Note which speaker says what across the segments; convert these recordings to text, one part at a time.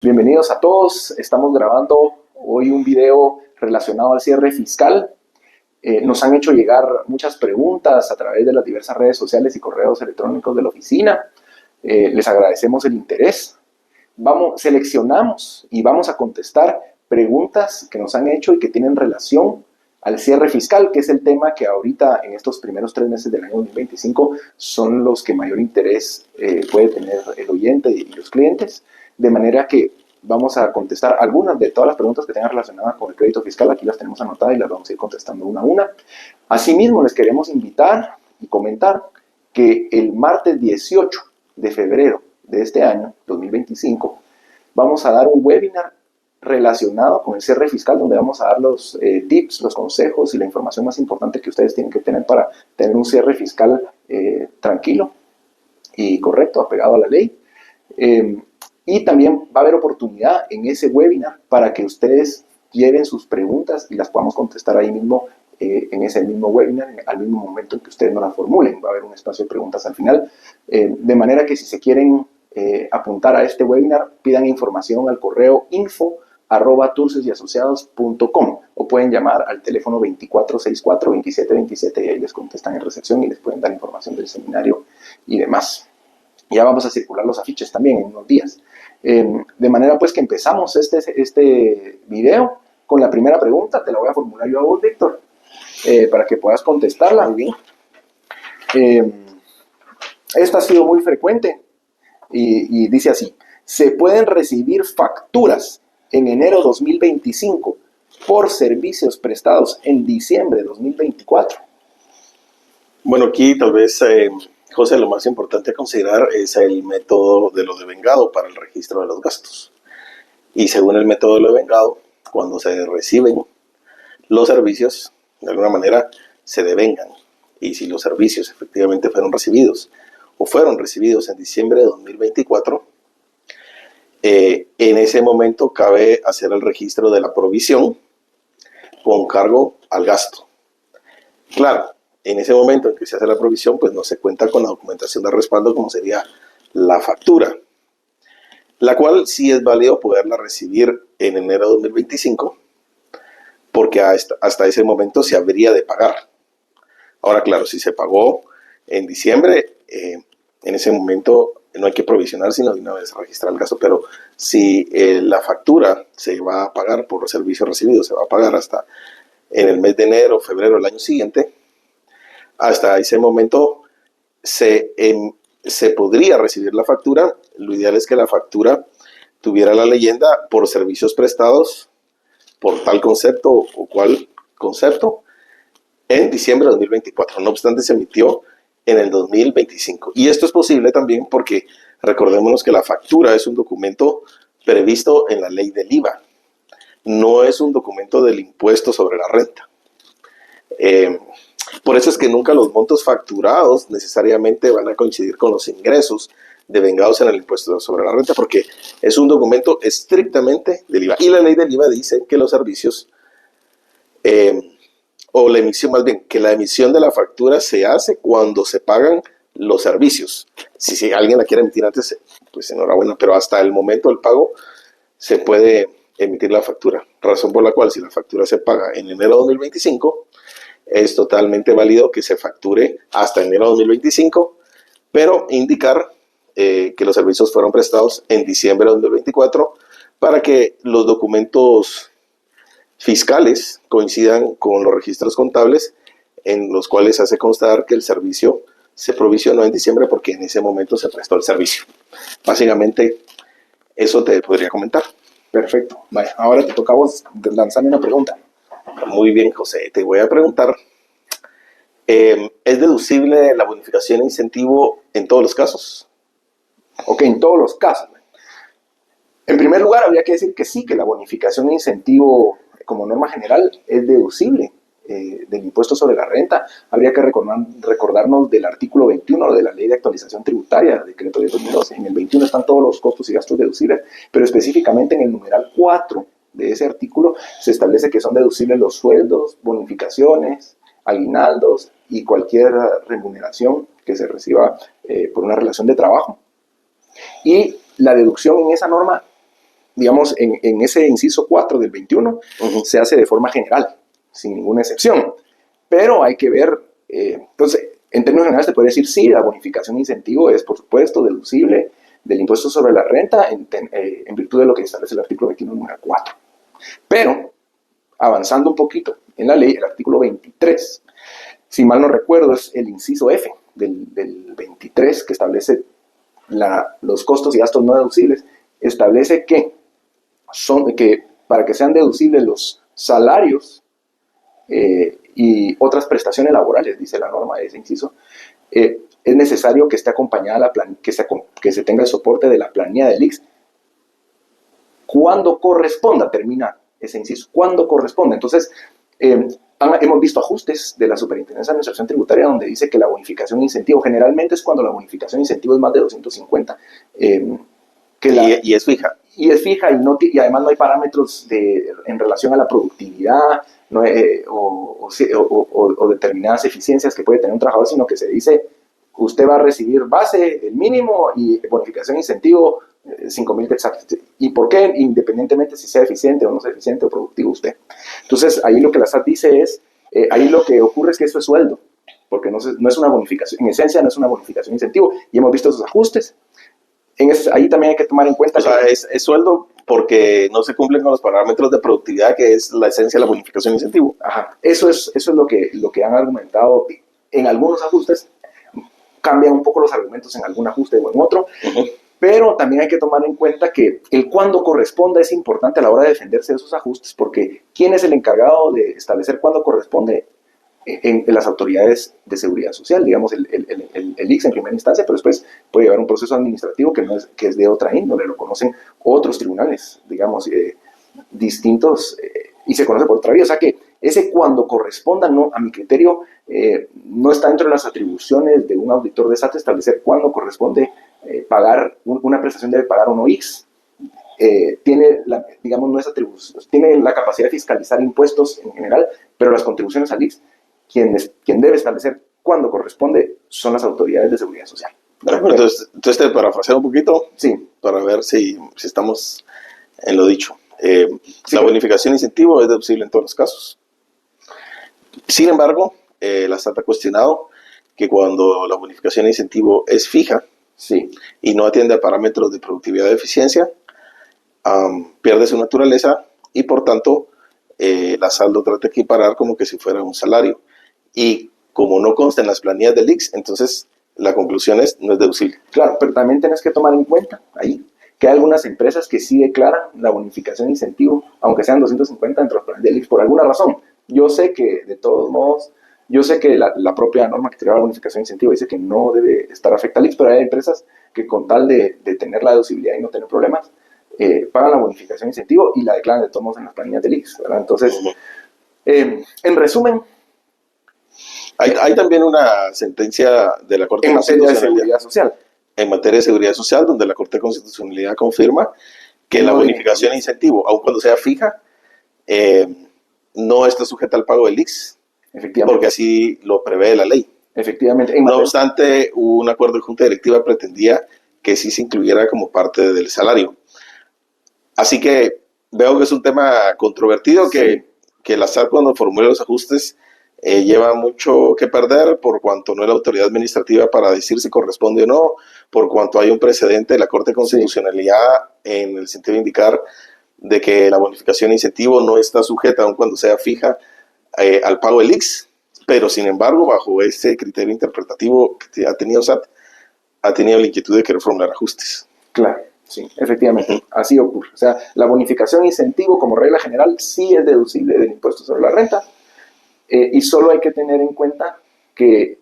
Speaker 1: Bienvenidos a todos. Estamos grabando hoy un video relacionado al cierre fiscal. Nos han hecho llegar muchas preguntas a través de las diversas redes sociales y correos electrónicos de la oficina. Les agradecemos el interés. Seleccionamos y vamos a contestar preguntas que nos han hecho y que tienen relación al cierre fiscal, que es el tema que ahorita en estos primeros 3 meses del año 2025 son los que mayor interés puede tener el oyente y los clientes. De manera que vamos a contestar algunas de todas las preguntas que tengan relacionadas con el crédito fiscal. Aquí las tenemos anotadas y las vamos a ir contestando una a una. Asimismo, les queremos invitar y comentar que el martes 18 de febrero de este año, 2025, vamos a dar un webinar relacionado con el cierre fiscal, donde vamos a dar los tips, los consejos y la información más importante que ustedes tienen que tener para tener un cierre fiscal tranquilo y correcto, apegado a la ley. Y también va a haber oportunidad en ese webinar para que ustedes lleven sus preguntas y las podamos contestar ahí mismo, en ese mismo webinar, al mismo momento en que ustedes nos las formulen. Va a haber un espacio de preguntas al final. De manera que si se quieren apuntar a este webinar, pidan información al correo info@turcesyasociados.com o pueden llamar al teléfono 2464-2727 y ahí les contestan en recepción y les pueden dar información del seminario y demás. Ya vamos a circular los afiches también en unos días. De manera pues que empezamos este video con la primera pregunta. Te la voy a formular yo a vos, Víctor, para que puedas contestarla. Muy bien. Esta ha sido muy frecuente y dice así: ¿se pueden recibir facturas en enero 2025 por servicios prestados en diciembre de 2024?
Speaker 2: Bueno, aquí tal vez, José, lo más importante a considerar es el método de lo devengado para el registro de los gastos. Y según el método de lo devengado, cuando se reciben los servicios, de alguna manera se devengan. Y si los servicios efectivamente fueron recibidos en diciembre de 2024, en ese momento cabe hacer el registro de la provisión con cargo al gasto. Claro, en ese momento en que se hace la provisión, pues no se cuenta con la documentación de respaldo como sería la factura, la cual sí es válido poderla recibir en enero de 2025, porque hasta ese momento se habría de pagar. Ahora, claro, si se pagó en diciembre, en ese momento no hay que provisionar, sino de una vez registrar el gasto. Pero si la factura se va a pagar por los servicios recibidos, se va a pagar hasta en el mes de enero o febrero del año siguiente, hasta ese momento se podría recibir la factura. Lo ideal es que la factura tuviera la leyenda por servicios prestados por tal concepto o cual concepto en diciembre de 2024. No obstante, se emitió en el 2025. Y esto es posible también porque recordémonos que la factura es un documento previsto en la ley del IVA. No es un documento del impuesto sobre la renta. Por eso es que nunca los montos facturados necesariamente van a coincidir con los ingresos devengados en el impuesto sobre la renta, porque es un documento estrictamente del IVA. Y la ley del IVA dice que los servicios, o la emisión, más bien, que la emisión de la factura se hace cuando se pagan los servicios. Si alguien la quiere emitir antes, pues enhorabuena, pero hasta el momento del pago se puede emitir la factura. Razón por la cual, si la factura se paga en enero de 2025, es totalmente válido que se facture hasta enero de 2025, pero indicar que los servicios fueron prestados en diciembre de 2024 para que los documentos fiscales coincidan con los registros contables en los cuales hace constar que el servicio se provisionó en diciembre porque en ese momento se prestó el servicio. Básicamente, eso te podría comentar.
Speaker 1: Perfecto. Vaya, ahora te toca a vos lanzarme una pregunta.
Speaker 2: Muy bien, José. Te voy a preguntar, ¿es deducible la bonificación e incentivo en todos los casos?
Speaker 1: Ok, en todos los casos. En primer lugar, habría que decir que sí, que la bonificación e incentivo como norma general es deducible del impuesto sobre la renta. Habría que recordarnos del artículo 21 de la Ley de Actualización Tributaria, decreto de 2012. En el 21 están todos los costos y gastos deducibles, pero específicamente en el numeral 4 de ese artículo se establece que son deducibles los sueldos, bonificaciones, aguinaldos y cualquier remuneración que se reciba por una relación de trabajo. Y la deducción en esa norma digamos, en ese inciso 4 del 21, se hace de forma general, sin ninguna excepción. Pero hay que ver, entonces, en términos generales te puede decir, sí, la bonificación de incentivo es, por supuesto, deducible del impuesto sobre la renta en virtud de lo que establece el artículo 21, número 4. Pero, avanzando un poquito en la ley, el artículo 23, si mal no recuerdo, es el inciso F del 23, que establece los costos y gastos no deducibles, establece que para que sean deducibles los salarios y otras prestaciones laborales, dice la norma de ese inciso, es necesario que esté acompañada que se tenga el soporte de la planilla del ICS cuando corresponda, termina ese inciso, cuando corresponda. Entonces, hemos visto ajustes de la Superintendencia de Administración Tributaria donde dice que la bonificación de incentivo generalmente es cuando la bonificación de incentivo es más de 250.
Speaker 2: Y es fija.
Speaker 1: Y es fija y además no hay parámetros en relación a la productividad o determinadas eficiencias que puede tener un trabajador, sino que se dice usted va a recibir base, el mínimo, y bonificación de incentivo, 5,000 quetzales. ¿Y por qué? Independientemente si sea eficiente o no sea eficiente o productivo usted. Entonces, ahí lo que la SAT dice es, ahí lo que ocurre es que eso es sueldo, porque no es una bonificación, en esencia no es una bonificación de incentivo, y hemos visto esos ajustes. Ahí también hay que tomar en cuenta...
Speaker 2: O sea, es sueldo porque no se cumplen con los parámetros de productividad, que es la esencia de la bonificación de incentivo.
Speaker 1: Ajá, eso es lo que han argumentado en algunos ajustes. Cambian un poco los argumentos en algún ajuste o en otro, pero también hay que tomar en cuenta que el cuándo corresponde es importante a la hora de defenderse de esos ajustes, porque ¿quién es el encargado de establecer cuándo corresponde? En las autoridades de seguridad social, digamos el ICS en primera instancia, pero después puede llevar un proceso administrativo que es de otra índole, lo conocen otros tribunales, digamos, distintos, y se conoce por otra vía. O sea que ese cuando corresponda, no, a mi criterio, no está dentro de las atribuciones de un auditor de SAT establecer cuándo corresponde pagar, una prestación debe pagar o no ICS. Tiene, digamos, no es atribución, tiene la capacidad de fiscalizar impuestos en general, pero las contribuciones al ICS, quien debe establecer cuándo corresponde son las autoridades de seguridad social.
Speaker 2: Entonces te parafraseo un poquito,
Speaker 1: sí,
Speaker 2: para ver si estamos en lo dicho. La bonificación de incentivo es deducible en todos los casos. Sin embargo, la SAT ha cuestionado que cuando la bonificación de incentivo es fija y no atiende a parámetros de productividad y eficiencia, pierde su naturaleza y por tanto la SAT lo trata de equiparar como que si fuera un salario. Y como no consta en las planillas del ICS, entonces la conclusión es no es deducible.
Speaker 1: Claro, pero también tienes que tomar en cuenta ahí que hay algunas empresas que sí declaran la bonificación de incentivo, aunque sean 250 dentro de los planes del ICS, por alguna razón. Yo sé que, de todos modos, yo sé que la propia norma que tiene la bonificación de incentivo dice que no debe estar afectada al ICS, pero hay empresas que con tal de tener la deducibilidad y no tener problemas, pagan la bonificación de incentivo y la declaran de todos modos en las planillas del ICS, ¿verdad? Entonces, en resumen,
Speaker 2: hay también una sentencia de la Corte
Speaker 1: en materia de seguridad social.
Speaker 2: En materia de seguridad social, donde la Corte de Constitucionalidad confirma que la bonificación de incentivo, aun cuando sea fija, no está sujeta al pago del ICS, porque así lo prevé la ley.
Speaker 1: Efectivamente.
Speaker 2: No obstante, un acuerdo de junta directiva pretendía que sí se incluyera como parte del salario. Así que veo que es un tema controvertido, que la SAT cuando formule los ajustes lleva mucho que perder por cuanto no es la autoridad administrativa para decir si corresponde o no, por cuanto hay un precedente de la Corte de Constitucionalidad en el sentido de indicar de que la bonificación de incentivo no está sujeta, aun cuando sea fija, al pago del ICS, pero sin embargo, bajo ese criterio interpretativo que ha tenido SAT, ha tenido la inquietud de querer formular ajustes.
Speaker 1: Claro, sí, efectivamente, así ocurre. O sea, la bonificación de incentivo como regla general sí es deducible del impuesto sobre la renta, y solo hay que tener en cuenta que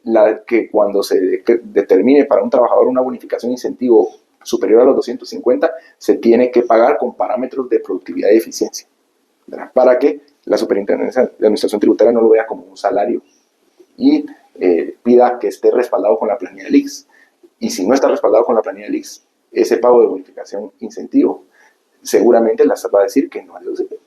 Speaker 1: cuando se determine para un trabajador una bonificación de incentivo superior a los 250, se tiene que pagar con parámetros de productividad y eficiencia, ¿verdad? Para que la Superintendencia de Administración Tributaria no lo vea como un salario y pida que esté respaldado con la planilla del ICS. Y si no está respaldado con la planilla del ICS, ese pago de bonificación incentivo, seguramente la SAT va a decir que no.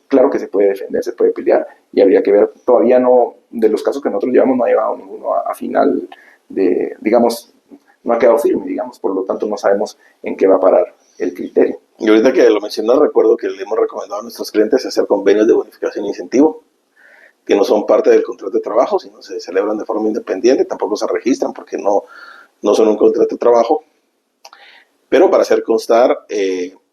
Speaker 1: Claro que se puede defender, se puede pelear, y habría que ver, todavía no, de los casos que nosotros llevamos, no ha llegado ninguno a final digamos, no ha quedado firme, digamos, por lo tanto no sabemos en qué va a parar el criterio.
Speaker 2: Y ahorita que lo mencioné, recuerdo que le hemos recomendado a nuestros clientes hacer convenios de bonificación e incentivo, que no son parte del contrato de trabajo, sino se celebran de forma independiente, tampoco se registran porque no son un contrato de trabajo, pero para hacer constar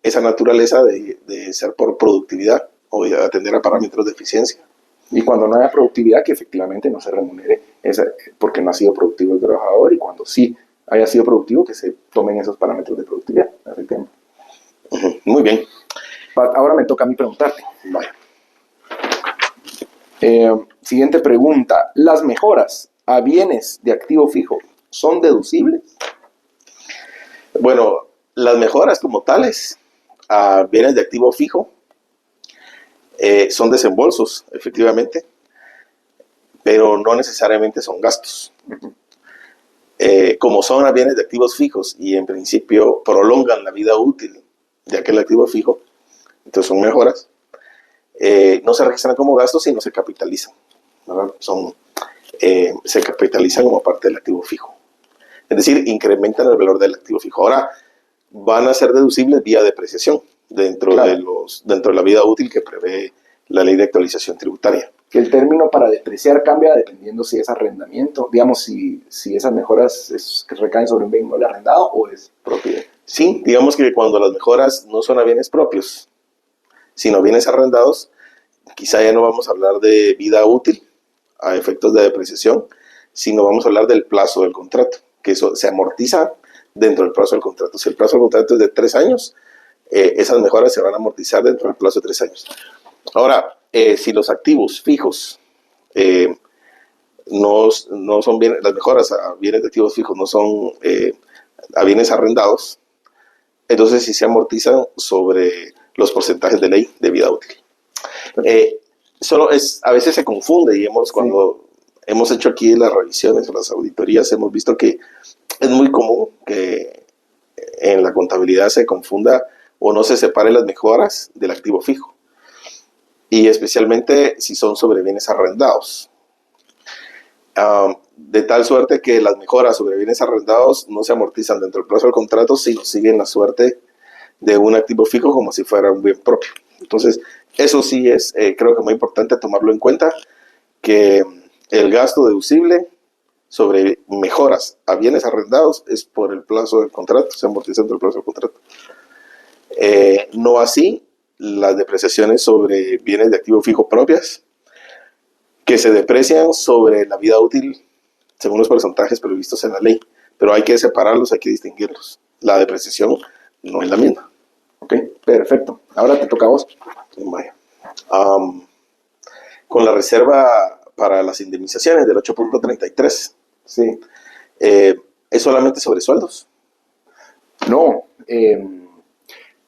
Speaker 2: esa naturaleza de ser por productividad o de atender a parámetros de eficiencia.
Speaker 1: Y cuando no haya productividad, que efectivamente no se remunere porque no ha sido productivo el trabajador, y cuando sí haya sido productivo, que se tomen esos parámetros de productividad, efectivamente.
Speaker 2: Muy bien.
Speaker 1: Ahora me toca a mí preguntarte.
Speaker 2: Vaya.
Speaker 1: Siguiente pregunta. ¿Las mejoras a bienes de activo fijo son deducibles?
Speaker 2: Bueno, las mejoras como tales a bienes de activo fijo son desembolsos, efectivamente, pero no necesariamente son gastos. Como son a bienes de activos fijos y en principio prolongan la vida útil de aquel activo fijo, entonces son mejoras, no se registran como gastos, sino se capitalizan, ¿verdad? Se capitalizan como parte del activo fijo. Es decir, incrementan el valor del activo fijo. Ahora van a ser deducibles vía depreciación dentro de la vida útil que prevé la ley de actualización tributaria.
Speaker 1: Que el término para depreciar cambia dependiendo si es arrendamiento, digamos, si esas mejoras que recaen sobre un bien inmueble arrendado o es propiedad.
Speaker 2: Sí, digamos que cuando las mejoras no son a bienes propios, sino bienes arrendados, quizá ya no vamos a hablar de vida útil a efectos de depreciación, sino vamos a hablar del plazo del contrato, que eso se amortiza dentro del plazo del contrato. Si el plazo del contrato es de 3 años, esas mejoras se van a amortizar dentro del plazo de 3 años. Ahora, si los activos fijos no son bienes, las mejoras a bienes de activos fijos no son a bienes arrendados, entonces sí se amortizan sobre los porcentajes de ley de vida útil. A veces se confunde y cuando hemos hecho aquí las revisiones o las auditorías, hemos visto que es muy común que en la contabilidad se confunda o no se separe las mejoras del activo fijo, y especialmente si son sobre bienes arrendados. De tal suerte que las mejoras sobre bienes arrendados no se amortizan dentro del plazo del contrato, sino siguen la suerte de un activo fijo como si fuera un bien propio. Entonces, eso sí es, creo que muy importante tomarlo en cuenta, que el gasto deducible sobre mejoras a bienes arrendados es por el plazo del contrato, se amortiza dentro del plazo del contrato. No así las depreciaciones sobre bienes de activo fijo propias, que se deprecian sobre la vida útil según los porcentajes previstos en la ley, pero hay que separarlos, hay que distinguirlos. La depreciación no es la misma.
Speaker 1: Ok, perfecto. Ahora te toca a vos.
Speaker 2: Vaya. Con la reserva para las indemnizaciones del 8.33,
Speaker 1: sí.
Speaker 2: ¿es solamente sobre sueldos?
Speaker 1: No.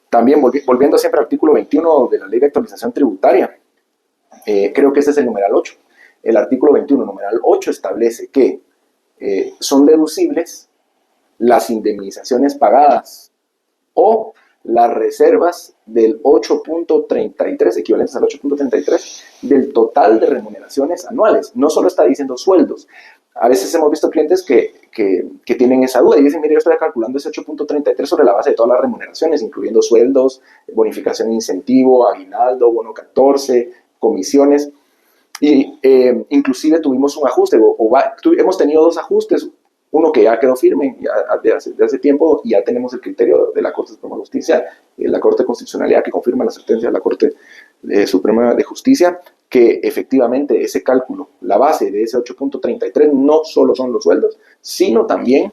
Speaker 1: También volviendo siempre al artículo 21 de la Ley de Actualización Tributaria, creo que ese es el numeral 8. El artículo 21, numeral 8, establece que son deducibles las indemnizaciones pagadas o las reservas del 8.33, equivalentes al 8.33, del total de remuneraciones anuales. No solo está diciendo sueldos. A veces hemos visto clientes que tienen esa duda y dicen, mire, yo estoy calculando ese 8.33 sobre la base de todas las remuneraciones, incluyendo sueldos, bonificación de incentivo, aguinaldo, bono 14, comisiones. Y inclusive tuvimos un ajuste, hemos tenido 2 ajustes, uno que ya quedó firme de hace tiempo, y ya tenemos el criterio de la Corte Suprema de Justicia, la Corte de Constitucionalidad, que confirma la sentencia de la Corte Suprema de Justicia, que efectivamente ese cálculo, la base de ese 8.33, no solo son los sueldos, sino también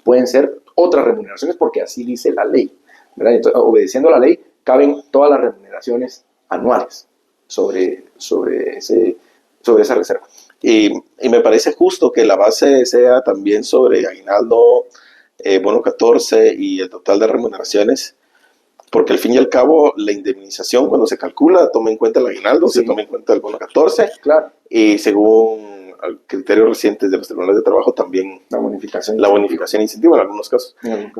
Speaker 1: pueden ser otras remuneraciones, porque así dice la ley, ¿verdad? Entonces, obedeciendo a la ley, caben todas las remuneraciones anuales sobre esa reserva.
Speaker 2: Y me parece justo que la base sea también sobre aguinaldo, bono 14 y el total de remuneraciones, porque al fin y al cabo la indemnización, cuando se calcula, toma en cuenta el aguinaldo, sí, se toma en cuenta el bono 14,
Speaker 1: claro,
Speaker 2: y según criterios recientes de los tribunales de trabajo también
Speaker 1: la bonificación
Speaker 2: e incentivo en algunos casos.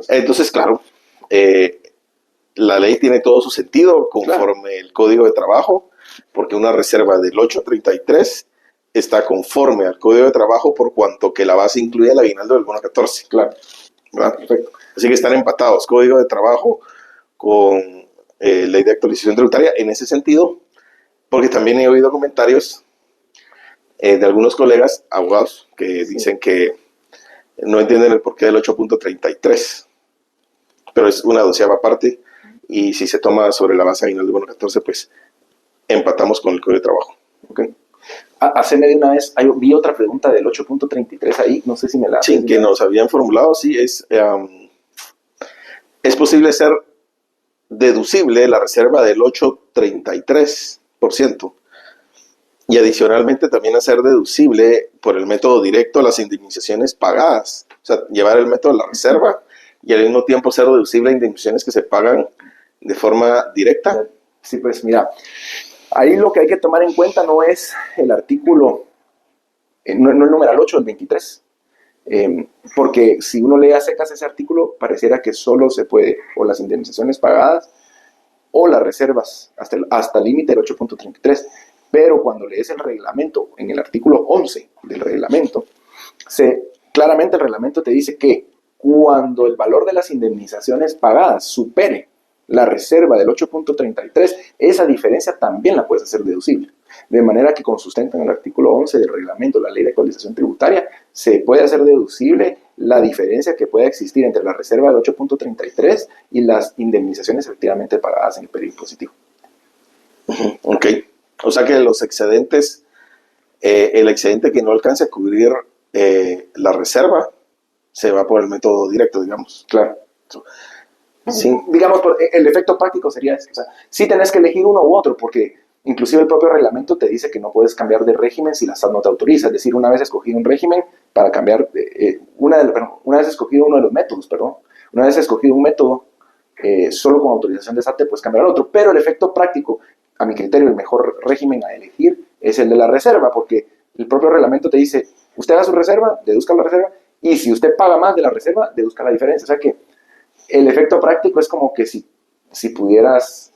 Speaker 2: Entonces, claro, la ley tiene todo su sentido conforme el Código de Trabajo, porque una reserva del 8.33 está conforme al Código de Trabajo por cuanto que la base incluye el aguinaldo del bono 14.
Speaker 1: Claro.
Speaker 2: ¿Verdad? Perfecto. Así que están empatados, Código de Trabajo con ley de actualización tributaria en ese sentido, porque también he oído comentarios de algunos colegas abogados que dicen que no entienden el porqué del 8.33, pero es una doceava parte y si se toma sobre la base anual de bono 14, pues empatamos con el Código de Trabajo.
Speaker 1: Okay. Haceme de una vez, vi otra pregunta del 8.33 ahí, no sé si me la...
Speaker 2: Sí, que nos habían formulado, sí, es posible ser deducible la reserva del 8.33% y adicionalmente también hacer deducible por el método directo las indemnizaciones pagadas, o sea, llevar el método de la reserva y al mismo tiempo ser deducible a indemnizaciones que se pagan de forma directa.
Speaker 1: Sí, pues mira, ahí lo que hay que tomar en cuenta no es el artículo, no el numeral 8 del 23, porque si uno lee a secas ese artículo, pareciera que solo se puede o las indemnizaciones pagadas o las reservas hasta el límite del 8.33. Pero cuando lees el reglamento, en el artículo 11 del reglamento, claramente el reglamento te dice que cuando el valor de las indemnizaciones pagadas supere la reserva del 8.33, esa diferencia también la puedes hacer deducible. De manera que con sustento en el artículo 11 del reglamento, la ley de actualización tributaria, se puede hacer deducible la diferencia que pueda existir entre la reserva del 8.33 y las indemnizaciones efectivamente pagadas en el periodo impositivo.
Speaker 2: Ok. O sea que los excedentes, el excedente que no alcance a cubrir la reserva, se va por el método directo, digamos.
Speaker 1: Claro.
Speaker 2: Sí.
Speaker 1: Digamos, el efecto práctico sería ese. O sea, sí tenés que elegir uno u otro, porque inclusive el propio reglamento te dice que no puedes cambiar de régimen si la SAT no te autoriza. Es decir, una vez escogido un régimen para cambiar, una vez escogido uno de los métodos, una vez escogido un método, solo con autorización de SAT te puedes cambiar al otro. Pero el efecto práctico, a mi criterio, el mejor régimen a elegir es el de la reserva, porque el propio reglamento te dice, usted haga su reserva, deduzca la reserva, y si usted paga más de la reserva, deduzca la diferencia. O sea que el efecto práctico es como que si pudieras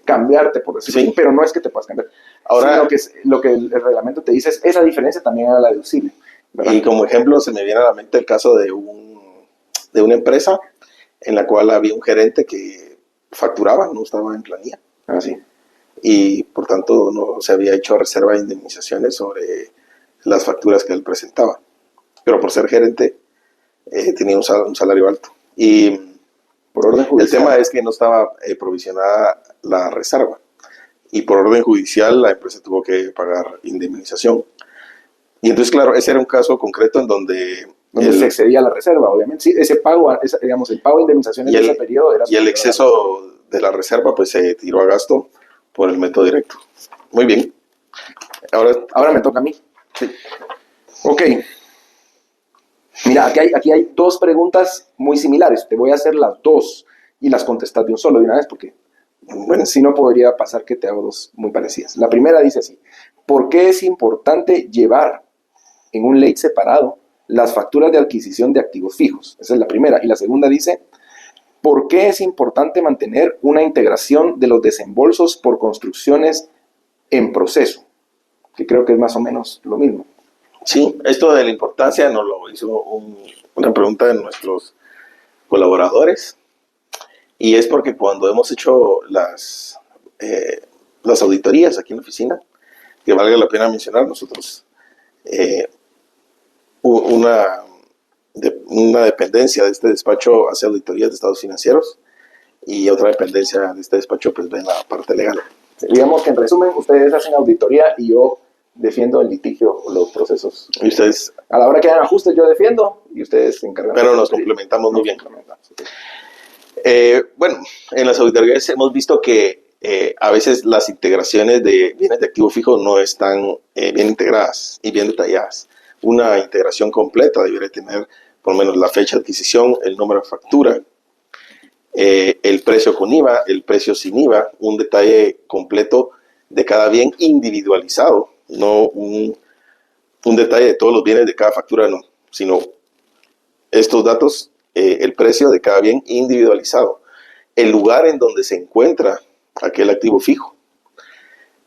Speaker 1: cambiarte, por decirlo así, pero no es que te puedas cambiar. Ahora, lo que el reglamento te dice es esa diferencia también era la deducible, ¿verdad?
Speaker 2: Y como ejemplo se me viene a la mente el caso de una empresa en la cual había un gerente que facturaba, no estaba en planilla.
Speaker 1: Así.
Speaker 2: Y por tanto no se había hecho reserva de indemnizaciones sobre las facturas que él presentaba. Pero por ser gerente tenía un salario alto. Y
Speaker 1: por orden judicial,
Speaker 2: el tema es que no estaba provisionada la reserva. Y por orden judicial la empresa tuvo que pagar indemnización. Y entonces, claro, ese era un caso concreto en donde
Speaker 1: se excedía la reserva, obviamente. Sí, ese pago, digamos, el pago de indemnizaciones en ese periodo era...
Speaker 2: Y el exceso de la reserva pues se tiró a gasto por el método directo. Muy bien.
Speaker 1: Ahora me toca a mí. Sí. Ok. Mira, aquí hay dos preguntas muy similares. Te voy a hacer las dos y las contestas de un solo de una vez porque, bueno, si no podría pasar que te hago dos muy parecidas. La primera dice así: ¿por qué es importante llevar en un late separado las facturas de adquisición de activos fijos? Esa es la primera. Y la segunda dice: ¿por qué es importante mantener una integración de los desembolsos por construcciones en proceso? Que creo que es más o menos lo mismo.
Speaker 2: Sí, esto de la importancia nos lo hizo una pregunta de nuestros colaboradores, y es porque cuando hemos hecho las auditorías aquí en la oficina, que valga la pena mencionar, nosotros una dependencia de este despacho hace auditorías de estados financieros y otra dependencia de este despacho pues ve la parte legal.
Speaker 1: Digamos que en resumen, ustedes hacen auditoría y yo defiendo el litigio o los procesos.
Speaker 2: Y ustedes,
Speaker 1: a la hora que hagan ajustes, yo defiendo y ustedes se encargan.
Speaker 2: Pero nos complementamos muy bien. Bueno, en las auditorías hemos visto que a veces las integraciones de bienes de activo fijo no están bien integradas y bien detalladas. Una integración completa debería tener por lo menos la fecha de adquisición, el número de factura, el precio con IVA, el precio sin IVA, un detalle completo de cada bien individualizado, no un detalle de todos los bienes de cada factura, no, sino estos datos, el precio de cada bien individualizado, el lugar en donde se encuentra aquel activo fijo,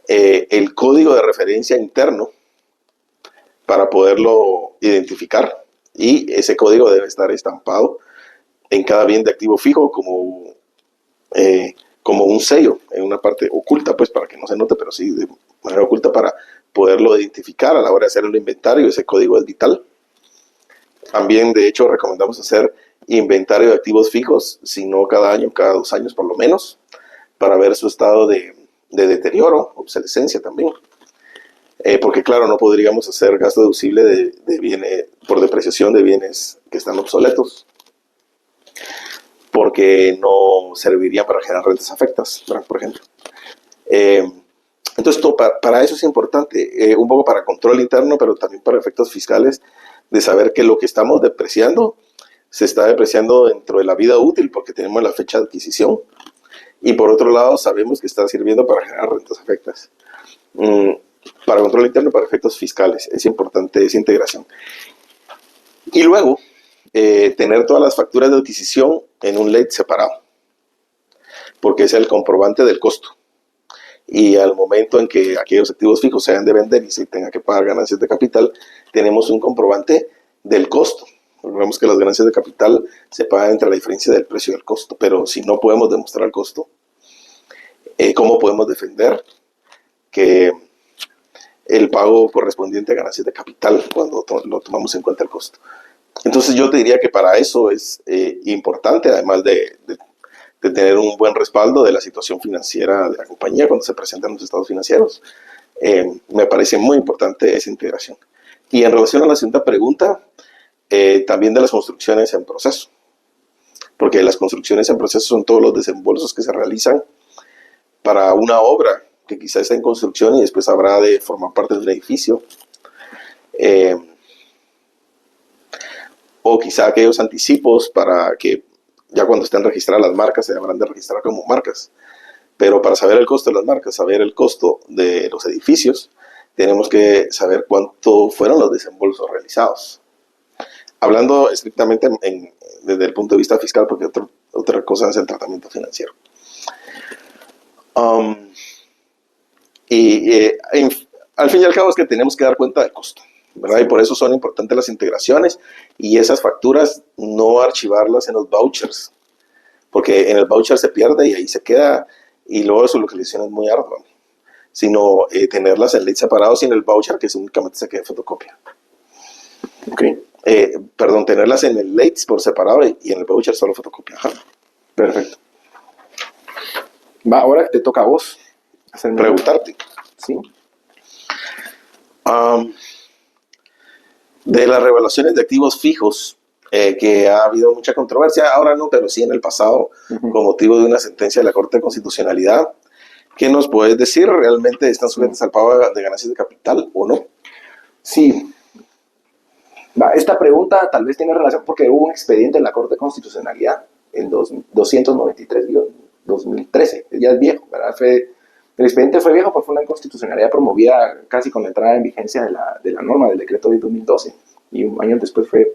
Speaker 2: el código de referencia interno para poderlo identificar, y ese código debe estar estampado en cada bien de activo fijo como como un sello en una parte oculta, pues para que no se note, pero sí de manera oculta para poderlo identificar a la hora de hacer el inventario. Ese código es vital. También, de hecho, recomendamos hacer inventario de activos fijos, si no cada año, cada 2 años por lo menos, para ver su estado de deterioro, obsolescencia también. Porque claro, no podríamos hacer gasto deducible de bienes por depreciación de bienes que están obsoletos, porque no servirían para generar rentas afectas, ¿verdad? Por ejemplo. Entonces, para eso es importante, un poco para control interno, pero también para efectos fiscales, de saber que lo que estamos depreciando se está depreciando dentro de la vida útil porque tenemos la fecha de adquisición, y por otro lado sabemos que está sirviendo para generar rentas afectas. Para control interno y para efectos fiscales es importante esa integración. Y luego, tener todas las facturas de adquisición en un late separado, porque es el comprobante del costo. Y al momento en que aquellos activos fijos se hayan de vender y se tenga que pagar ganancias de capital, tenemos un comprobante del costo. Vemos que las ganancias de capital se pagan entre la diferencia del precio y el costo, pero si no podemos demostrar el costo, ¿cómo podemos defender que el pago correspondiente a ganancias de capital cuando lo tomamos en cuenta el costo? Entonces yo te diría que para eso es importante, además de tener un buen respaldo de la situación financiera de la compañía cuando se presentan los estados financieros. Me parece muy importante esa integración. Y en relación a la segunda pregunta, también de las construcciones en proceso, porque las construcciones en proceso son todos los desembolsos que se realizan para una obra que quizá está en construcción y después habrá de formar parte de un edificio, o quizá aquellos anticipos para que ya cuando estén registradas las marcas se habrán de registrar como marcas. Pero para saber el costo de las marcas, saber el costo de los edificios, tenemos que saber cuánto fueron los desembolsos realizados. Hablando estrictamente desde el punto de vista fiscal, porque otra cosa es el tratamiento financiero. Al fin y al cabo es que tenemos que dar cuenta del costo, ¿verdad? Y por eso son importantes las integraciones y esas facturas no archivarlas en los vouchers, porque en el voucher se pierde y ahí se queda, y luego su localización es muy ardua, sino tenerlas en late separados y en el voucher que únicamente se quede fotocopia. Okay. Perdón, tenerlas en el late por separado y en el voucher solo fotocopia. Ajá.
Speaker 1: Perfecto. Va, ahora te toca a vos
Speaker 2: preguntarte.
Speaker 1: Sí.
Speaker 2: De las revaluaciones de activos fijos, que ha habido mucha controversia, ahora no, pero sí en el pasado, con motivo de una sentencia de la Corte de Constitucionalidad. ¿Qué nos puedes decir? ¿Realmente están sujetas al pago de ganancias de capital o no?
Speaker 1: Sí. Esta pregunta tal vez tiene relación porque hubo un expediente en la Corte de Constitucionalidad en 293-2013, ya es viejo, ¿verdad? El expediente fue viejo porque fue una inconstitucionalidad promovida casi con la entrada en vigencia de la norma del decreto de 2012, y un año después fue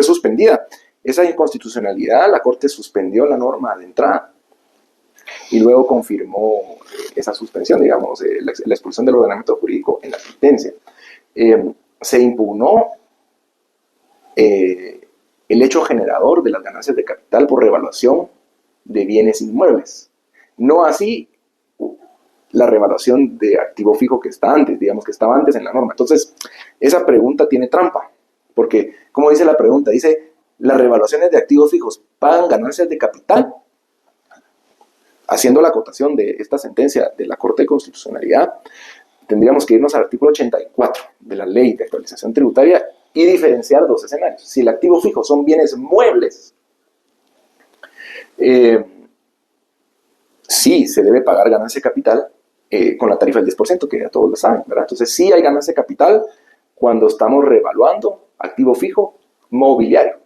Speaker 1: suspendida. Esa inconstitucionalidad, la Corte suspendió la norma de entrada y luego confirmó esa suspensión, digamos, la expulsión del ordenamiento jurídico en la sentencia. Se impugnó el hecho generador de las ganancias de capital por revaluación de bienes inmuebles. No así la revaluación de activo fijo que está antes, digamos que estaba antes en la norma. Entonces, esa pregunta tiene trampa, porque, como dice la pregunta, dice, las revaluaciones de activos fijos pagan ganancias de capital. Haciendo la acotación de esta sentencia de la Corte de Constitucionalidad, tendríamos que irnos al artículo 84 de la Ley de Actualización Tributaria y diferenciar dos escenarios. Si el activo fijo son bienes muebles, sí se debe pagar ganancia de capital con la tarifa del 10%, que ya todos lo saben, ¿verdad? Entonces sí hay ganancia de capital cuando estamos revaluando activo fijo mobiliario,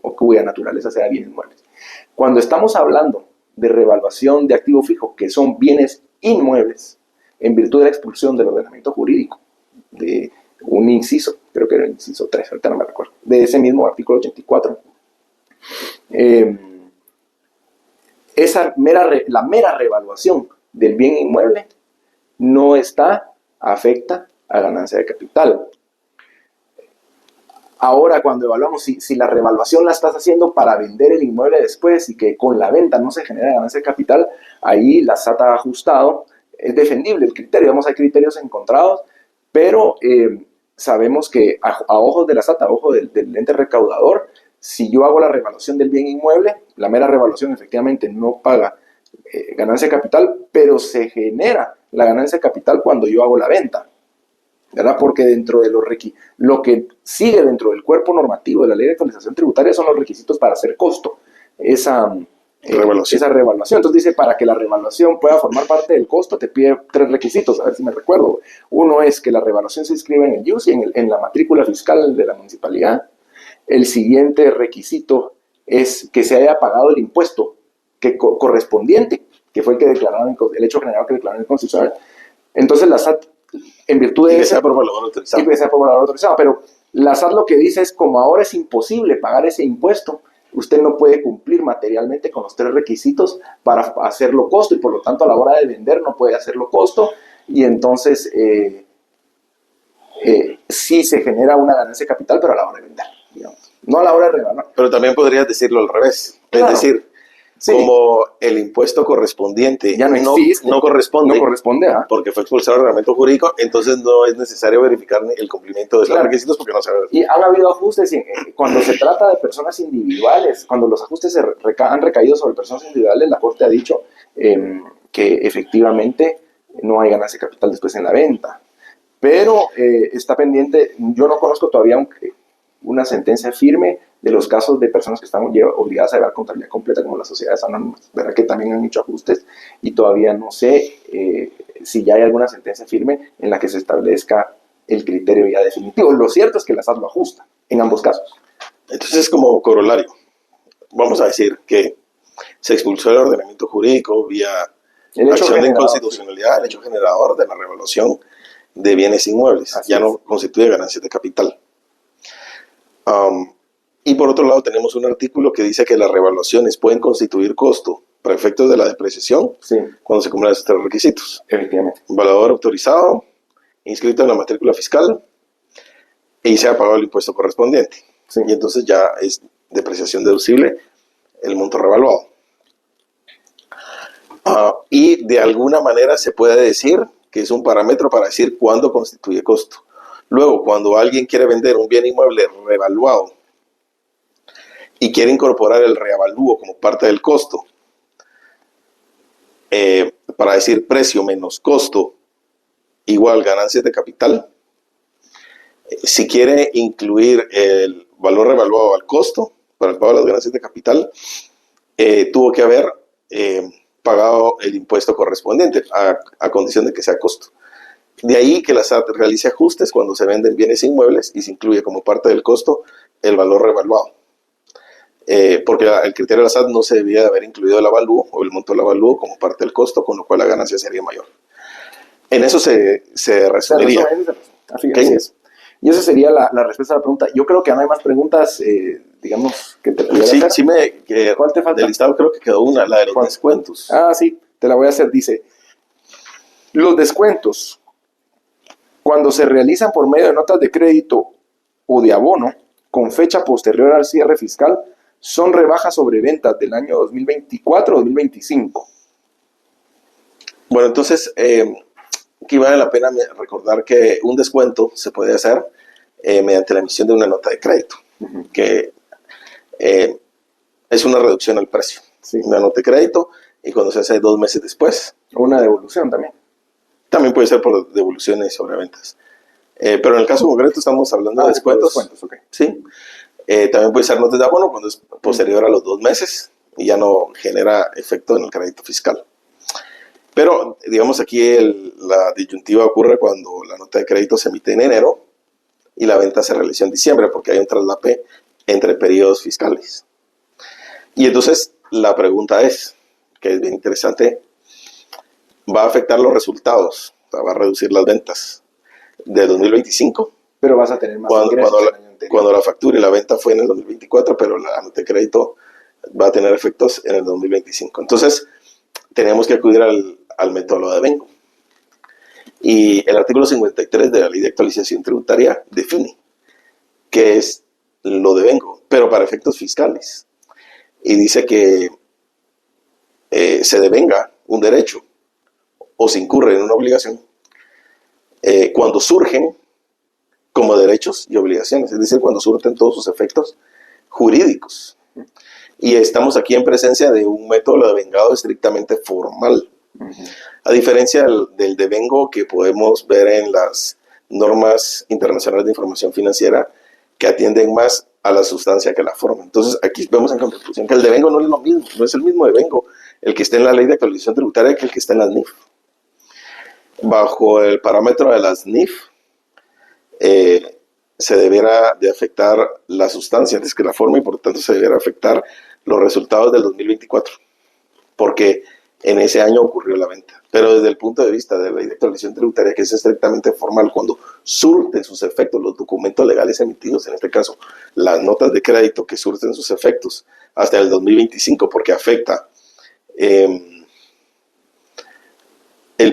Speaker 1: o cuya naturaleza sea bienes muebles. Cuando estamos hablando de revaluación de activo fijo, que son bienes inmuebles, en virtud de la expulsión del ordenamiento jurídico, de un inciso, creo que era el inciso 3, ahorita no me recuerdo, de ese mismo artículo 84, la mera revaluación del bien inmueble no afecta a ganancia de capital. Ahora, cuando evaluamos si la revaluación la estás haciendo para vender el inmueble después y que con la venta no se genera ganancia de capital, ahí la SAT ha ajustado. Es defendible el criterio, hay criterios encontrados, pero sabemos que a ojos de la SAT, a ojos del ente recaudador, si yo hago la revaluación del bien inmueble, la mera revaluación efectivamente no paga ganancia de capital, pero se genera la ganancia de capital cuando yo hago la venta, ¿verdad? Porque dentro de lo que sigue dentro del cuerpo normativo de la ley de actualización tributaria son los requisitos para hacer costo, esa revaluación. Entonces dice, para que la revaluación pueda formar parte del costo, te pide 3 requisitos, a ver si me recuerdo. Uno es que la revaluación se inscriba en el IUCI, en la matrícula fiscal de la municipalidad. El siguiente requisito es que se haya pagado el impuesto correspondiente, que fue el que declararon, el hecho general que declararon en el Constitucional. Entonces la SAT, en virtud de
Speaker 2: que sea por valor autorizado.
Speaker 1: Y que sea por valor autorizado. Pero la SAT lo que dice es, como ahora es imposible pagar ese impuesto, usted no puede cumplir materialmente con los 3 requisitos para hacerlo costo, y por lo tanto a la hora de vender no puede hacerlo costo, y entonces sí se genera una ganancia de capital, pero a la hora de vender, digamos. No a la hora de revaluar.
Speaker 2: Pero también podrías decirlo al revés. Claro. Es decir, sí, como el impuesto correspondiente
Speaker 1: ya no existe,
Speaker 2: no corresponde porque fue expulsado el reglamento jurídico, entonces no es necesario verificar el cumplimiento de esos requisitos porque no se ve.
Speaker 1: Y han habido ajustes cuando se trata de personas individuales, cuando los ajustes han recaído sobre personas individuales, la Corte ha dicho que efectivamente no hay ganancia de capital después en la venta. Pero está pendiente, yo no conozco todavía una sentencia firme de los casos de personas que están obligadas a llevar contabilidad completa, como las sociedades anónimas, ¿verdad? Que también han hecho ajustes, y todavía no sé si ya hay alguna sentencia firme en la que se establezca el criterio ya definitivo. Lo cierto es que la SAT lo ajusta en ambos casos.
Speaker 2: Entonces, como corolario, vamos a decir que se expulsó el ordenamiento jurídico vía acción de inconstitucionalidad, el hecho generador de la revaluación de bienes inmuebles. Así ya no constituye ganancias de capital. Y por otro lado tenemos un artículo que dice que las revaluaciones pueden constituir costo para efectos de la depreciación, sí, cuando se cumplan esos 3 requisitos.
Speaker 1: Efectivamente.
Speaker 2: Valuador autorizado, inscrito en la matrícula fiscal y se ha pagado el impuesto correspondiente. Sí. Y entonces ya es depreciación deducible el monto revaluado. Y de alguna manera se puede decir que es un parámetro para decir cuándo constituye costo. Luego, cuando alguien quiere vender un bien inmueble revaluado y quiere incorporar el reavalúo como parte del costo, para decir precio menos costo igual ganancias de capital, si quiere incluir el valor revaluado al costo para el pago de las ganancias de capital, tuvo que haber pagado el impuesto correspondiente a condición de que sea costo. De ahí que la SAT realice ajustes cuando se venden bienes inmuebles y se incluye como parte del costo el valor revaluado. Porque el criterio de la SAT no se debía de haber incluido el avalúo o el monto del avalúo como parte del costo, con lo cual la ganancia sería mayor. En eso se resumiría.
Speaker 1: Así es. Y esa sería la respuesta a la pregunta. Yo creo que no hay más preguntas, digamos, que te pudiera hacer.
Speaker 2: Sí, ¿cuál te falta? Del listado creo que quedó una, la de los descuentos.
Speaker 1: Ah, sí, te la voy a hacer. Dice, los descuentos, cuando se realizan por medio de notas de crédito o de abono, con fecha posterior al cierre fiscal, son rebajas sobre ventas del año 2024 o 2025.
Speaker 2: Bueno, entonces, aquí vale la pena recordar que un descuento se puede hacer mediante la emisión de una nota de crédito, que es una reducción al precio. Sí. Una nota de crédito, y cuando se hace 2 meses después.
Speaker 1: O una devolución también.
Speaker 2: También puede ser por devoluciones sobre ventas. Pero en el caso concreto estamos hablando de descuentos.
Speaker 1: Okay.
Speaker 2: Sí. También puede ser notas de abono cuando es posterior a los 2 meses y ya no genera efecto en el crédito fiscal. Pero, digamos, aquí la disyuntiva ocurre cuando la nota de crédito se emite en enero y la venta se realizó en diciembre, porque hay un traslape entre periodos fiscales. Y entonces la pregunta es, que es bien interesante, ¿va a afectar los resultados? O sea, ¿va a reducir las ventas de 2025?
Speaker 1: Pero vas a tener más ingresos
Speaker 2: cuando la factura y la venta fue en el 2024, pero la nota de crédito va a tener efectos en el 2025. Entonces, tenemos que acudir al método de Avengo. Y el artículo 53 de la Ley de Actualización Tributaria define qué es lo devengo, pero para efectos fiscales. Y dice que se devenga un derecho o se incurre en una obligación cuando surgen como derechos y obligaciones, es decir, cuando surten todos sus efectos jurídicos. Y estamos aquí en presencia de un método de devengado estrictamente formal, a diferencia del devengo que podemos ver en las normas internacionales de información financiera, que atienden más a la sustancia que a la forma. Entonces, aquí vemos en conclusión que el devengo no es lo mismo, no es el mismo devengo el que está en la ley de actualización tributaria que el que está en las NIF. Bajo el parámetro de las NIF, se deberá de afectar la sustancia antes que la forma y por lo tanto se deberá afectar los resultados del 2024, porque en ese año ocurrió la venta. Pero desde el punto de vista de la ley de actualización tributaria, que es estrictamente formal, cuando surten sus efectos los documentos legales emitidos, en este caso las notas de crédito que surten sus efectos hasta el 2025, porque afecta el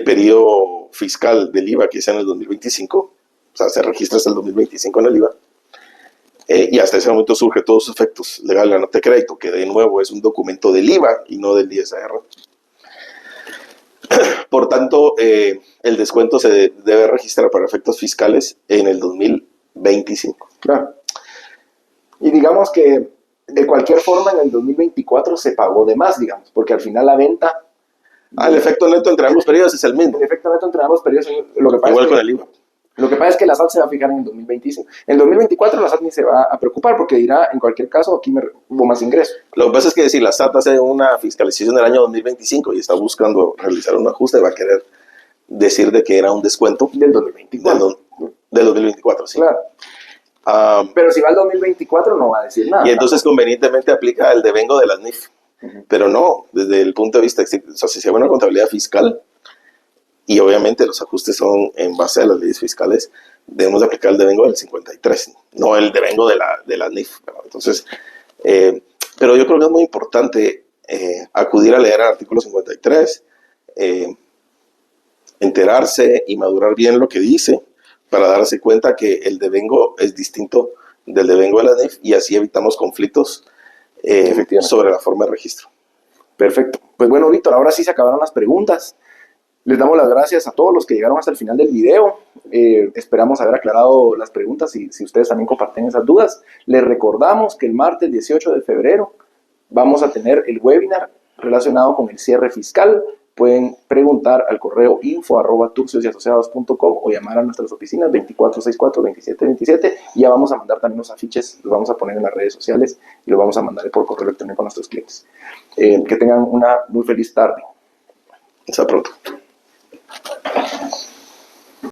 Speaker 2: periodo fiscal del IVA que es en el 2025, o sea, se registra hasta el 2025 en el IVA, y hasta ese momento surge todos sus efectos legales la nota de crédito, que de nuevo es un documento del IVA y no del ISR. Por tanto, el descuento se debe registrar para efectos fiscales en el 2025.
Speaker 1: Claro. Y digamos que de cualquier forma en el 2024 se pagó de más, digamos, porque al final la venta...
Speaker 2: el efecto neto entre ambos periodos es el mismo.
Speaker 1: El efecto neto entre ambos periodos, lo que pasa
Speaker 2: igual
Speaker 1: es que,
Speaker 2: con el IVA.
Speaker 1: Lo que pasa es que la SAT se va a fijar en el 2025. En el 2024 la SAT ni se va a preocupar porque dirá, en cualquier caso, aquí hubo más ingresos.
Speaker 2: Lo que pasa es que si la SAT hace una fiscalización del año 2025 y está buscando realizar un ajuste, va a querer decir de que era un descuento
Speaker 1: del 2024.
Speaker 2: Del 2024, sí.
Speaker 1: Claro. Pero si va al 2024 no va a decir nada.
Speaker 2: Y entonces convenientemente aplica el devengo de las NIF. Pero no, desde el punto de vista, o sea, si se ve una contabilidad fiscal, y obviamente los ajustes son en base a las leyes fiscales, debemos de aplicar el devengo del 53, no el devengo de la NIF. Entonces, pero yo creo que es muy importante acudir a leer el artículo 53, enterarse y madurar bien lo que dice, para darse cuenta que el devengo es distinto del devengo de la NIF y así evitamos conflictos sobre la forma de registro.
Speaker 1: Perfecto. Pues bueno, Víctor, ahora sí se acabaron las preguntas. Les damos las gracias a todos los que llegaron hasta el final del video. Esperamos haber aclarado las preguntas y si ustedes también comparten esas dudas. Les recordamos que el martes 18 de febrero vamos a tener el webinar relacionado con el cierre fiscal. Pueden preguntar al correo info@turciosyasociados.com o llamar a nuestras oficinas 2464-2727 y ya vamos a mandar también los afiches, los vamos a poner en las redes sociales y los vamos a mandar por correo electrónico a nuestros clientes. Que tengan una muy feliz tarde.
Speaker 2: Hasta pronto.